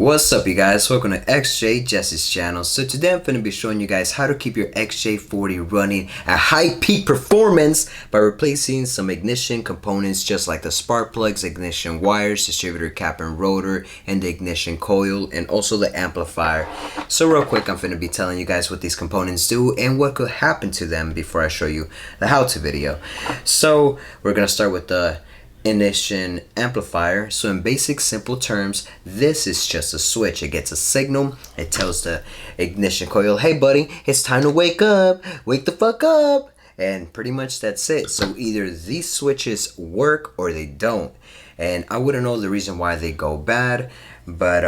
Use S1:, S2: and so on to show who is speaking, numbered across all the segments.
S1: What's up, you guys? Welcome to XJ Jesse's channel. So today I'm going to be showing you guys how to keep your XJ40 running at high peak performance by replacing some ignition components just like the spark plugs, ignition wires, distributor cap and rotor, and the ignition coil, and also the amplifier. So real quick, I'm going to be telling you guys what these components do and what could happen to them before I show you the how-to video. So we're going to start with the ignition amplifier. So in basic simple terms, this is just a switch. It gets a signal. It tells the ignition coil, hey buddy, it's time to wake up, wake the fuck up, and pretty much that's it. So either these switches work or they don't, and I wouldn't know the reason why they go bad, but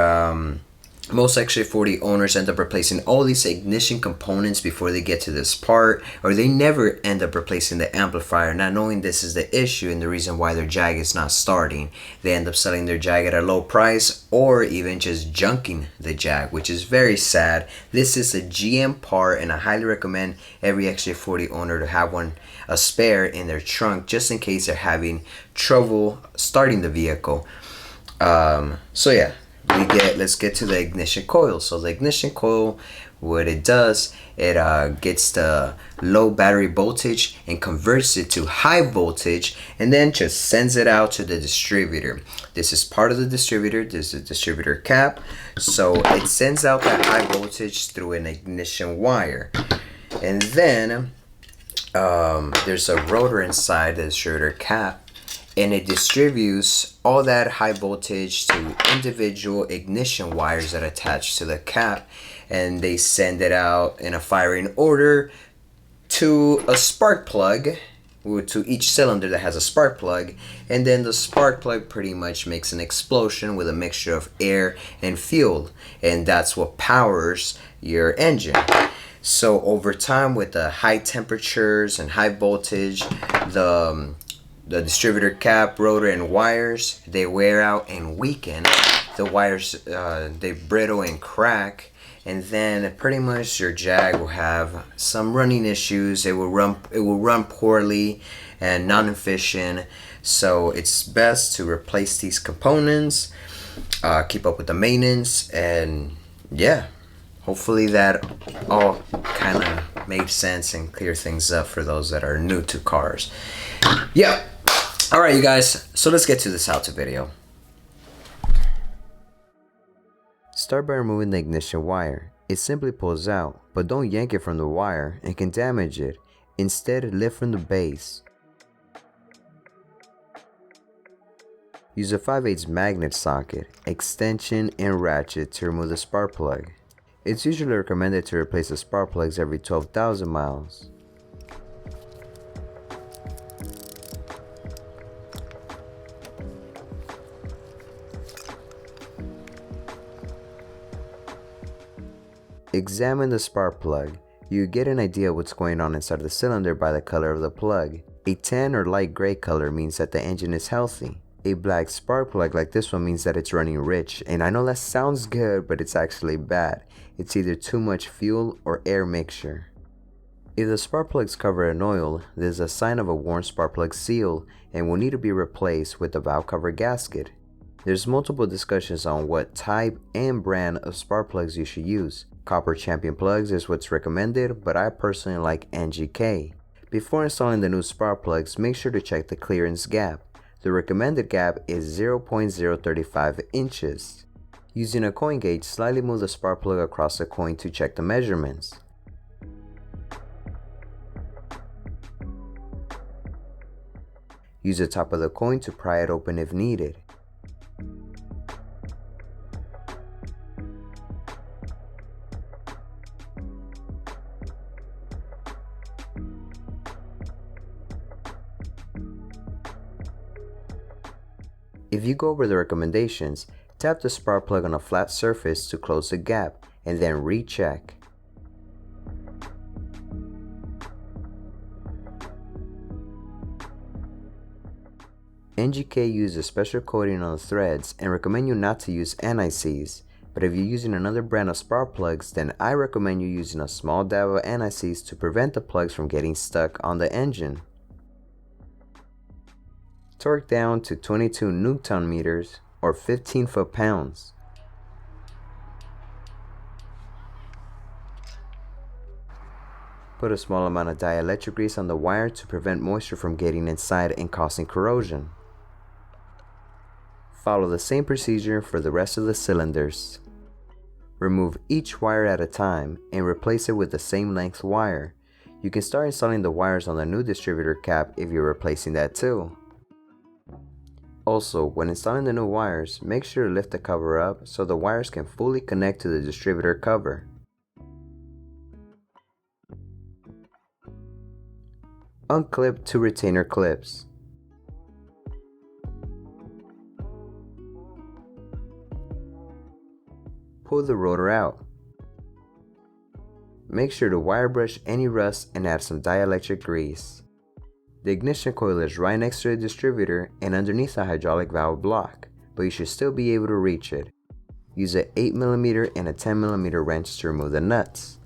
S1: most XJ40 owners end up replacing all these ignition components before they get to this part, or they never end up replacing the amplifier, not knowing this is the issue and the reason why their Jag is not starting. They end up selling their Jag at a low price or even just junking the Jag, which is very sad. This is a GM part, and I highly recommend every XJ40 owner to have one, a spare in their trunk, just in case they're having trouble starting the vehicle. So yeah, let's get to the ignition coil. So the ignition coil, what it does, it gets the low battery voltage and converts it to high voltage, and then just sends it out to the distributor. This is part of the distributor. This is the distributor cap, so it sends out that high voltage through an ignition wire, and then there's a rotor inside the distributor cap, and it distributes all that high voltage to individual ignition wires that attach to the cap, and they send it out in a firing order to a spark plug, to each cylinder that has a spark plug, and then the spark plug pretty much makes an explosion with a mixture of air and fuel, and that's what powers your engine. So over time, with the high temperatures and high voltage, the distributor cap, rotor, and wires, they wear out and weaken. The wires, they brittle and crack, and then pretty much your Jag will have some running issues. It will run poorly and non-efficient. So it's best to replace these components, keep up with the maintenance, and yeah, hopefully that all kind of made sense and clear things up for those that are new to cars. Yeah. Alright, you guys, so let's get to this how-to video. Start by removing the ignition wire. It simply pulls out, but don't yank it from the wire, it can damage it. Instead, lift from the base. Use a 5/8 magnet socket, extension, and ratchet to remove the spark plug. It's usually recommended to replace the spark plugs every 12,000 miles. Examine the spark plug. You get an idea of what's going on inside the cylinder by the color of the plug. A tan or light gray color means that the engine is healthy. A black spark plug like this one means that it's running rich, and I know that sounds good, but it's actually bad. It's either too much fuel or air mixture. If the spark plug's covered in oil, there's a sign of a worn spark plug seal and will need to be replaced with the valve cover gasket. There's multiple discussions on what type and brand of spark plugs you should use. Copper Champion plugs is what's recommended, but I personally like NGK. Before installing the new spark plugs, make sure to check the clearance gap. The recommended gap is 0.035 inches. Using a coin gauge, slightly move the spark plug across the coin to check the measurements. Use the top of the coin to pry it open if needed. If you go over the recommendations, tap the spark plug on a flat surface to close the gap, and then recheck. NGK uses a special coating on the threads and recommend you not to use NICs, but if you're using another brand of spark plugs, then I recommend you using a small dab of NICs to prevent the plugs from getting stuck on the engine. Torque down to 22 Newton meters or 15 foot-pounds. Put a small amount of dielectric grease on the wire to prevent moisture from getting inside and causing corrosion. Follow the same procedure for the rest of the cylinders. Remove each wire at a time and replace it with the same length wire. You can start installing the wires on the new distributor cap if you're replacing that too. Also, when installing the new wires, make sure to lift the cover up so the wires can fully connect to the distributor cover. Unclip 2 retainer clips. Pull the rotor out. Make sure to wire brush any rust and add some dielectric grease. The ignition coil is right next to the distributor and underneath the hydraulic valve block, but you should still be able to reach it. Use an 8mm and a 10mm wrench to remove the nuts.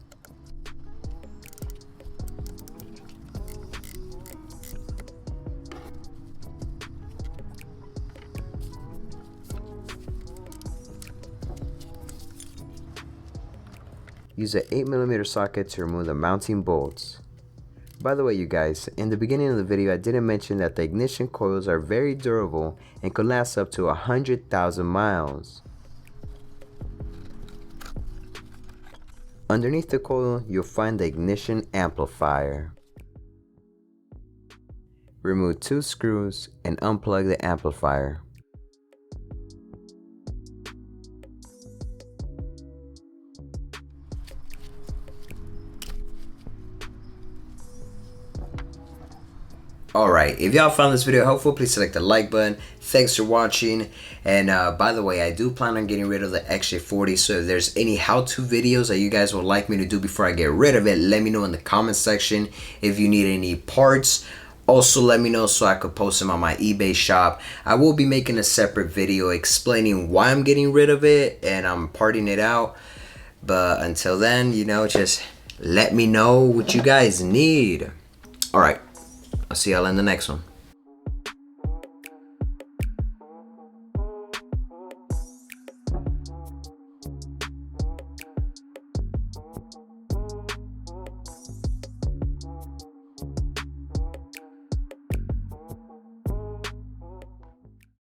S1: Use an 8mm socket to remove the mounting bolts. By the way, you guys, in the beginning of the video I didn't mention that the ignition coils are very durable and could last up to 100,000 miles. Underneath the coil, you'll find the ignition amplifier. Remove 2 screws and unplug the amplifier. Alright, if y'all found this video helpful, please select the like button. Thanks for watching. And by the way, I do plan on getting rid of the XJ40, so if there's any how-to videos that you guys would like me to do before I get rid of it, let me know in the comment section. If you need any parts, also let me know so I could post them on my eBay shop. I will be making a separate video explaining why I'm getting rid of it and I'm parting it out. But until then, you know, just let me know what you guys need. Alright. I'll see y'all in the next one.